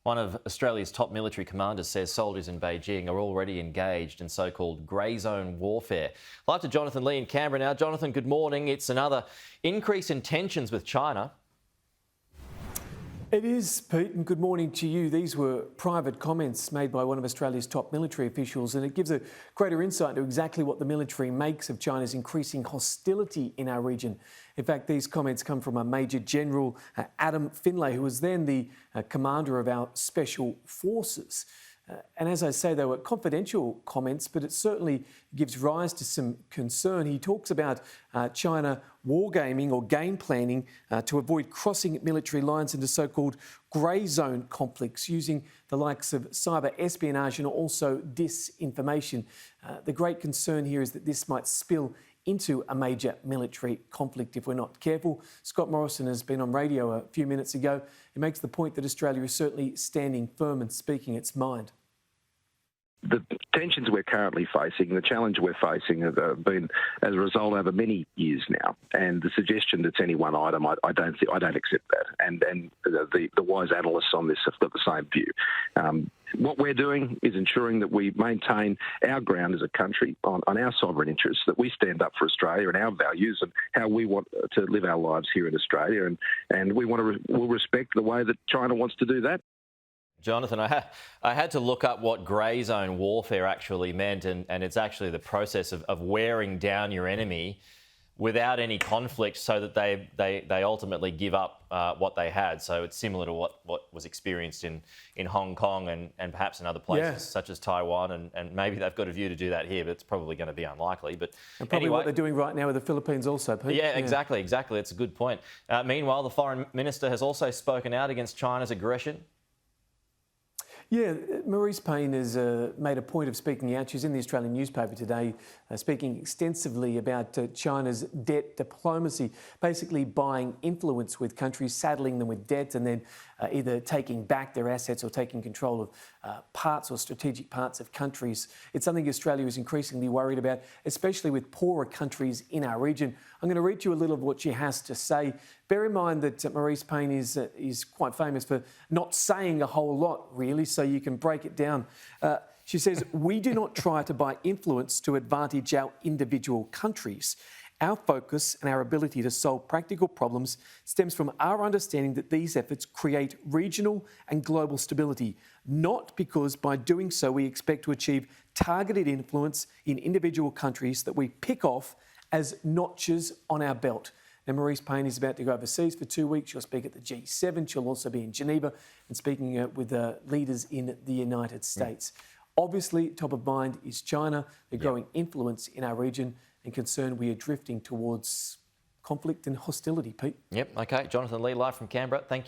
One of Australia's top military commanders says soldiers in Beijing are already engaged in so-called grey zone warfare. Live to Jonathan Lee in Canberra now. Jonathan, good morning. It's another increase in tensions with China. It is, Pete, and good morning to you. These were private comments made by one of Australia's top military officials, and it gives a greater insight into exactly what the military makes of China's increasing hostility in our region. In fact, these comments come from a Major General Adam Finlay, who was then the commander of our special forces. And as I say, they were confidential comments, but it certainly gives rise to some concern. He talks about China wargaming or game planning to avoid crossing military lines into so-called grey zone conflicts, using the likes of cyber espionage and also disinformation. The great concern here is that this might spill into a major military conflict if we're not careful. Scott Morrison has been on radio a few minutes ago. He makes the point that Australia is certainly standing firm and speaking its mind. The tensions we're currently facing, the challenge we're facing have been as a result over many years now. And the suggestion that's any one item, I don't accept that. And the wise analysts on this have got the same view. What we're doing is ensuring that we maintain our ground as a country on our sovereign interests, that we stand up for Australia and our values and how we want to live our lives here in Australia. And we'll respect the way that China wants to do that. Jonathan, I had to look up what grey zone warfare actually meant, and it's actually the process of wearing down your enemy without any conflict so that they ultimately give up what they had. So it's similar to what was experienced in Hong Kong and perhaps in other places such as Taiwan, and maybe they've got a view to do that here, but it's probably going to be unlikely. But and probably anyway, what they're doing right now with the Philippines also, Pete. Yeah, exactly. It's a good point. Meanwhile, the Foreign Minister has also spoken out against China's aggression. Yeah, Marise Payne has made a point of speaking out. She's in the Australian newspaper today, speaking extensively about China's debt diplomacy, basically buying influence with countries, saddling them with debt, and then either taking back their assets or taking control of parts or strategic parts of countries. It's something Australia is increasingly worried about, especially with poorer countries in our region. I'm going to read you a little of what she has to say. Bear in mind that Marise Payne is quite famous for not saying a whole lot, really, so you can break it down. She says, "We do not try to buy influence to advantage our individual countries. Our focus and our ability to solve practical problems stems from our understanding that these efforts create regional and global stability, not because by doing so we expect to achieve targeted influence in individual countries that we pick off as notches on our belt." Now, Marise Payne is about to go overseas for 2 weeks. She'll speak at the G7. She'll also be in Geneva and speaking with leaders in the United States. Obviously, top of mind is China, the growing influence in our region, and concern we are drifting towards conflict and hostility, Pete. Yep, OK. Jonathan Lee, live from Canberra. Thank you.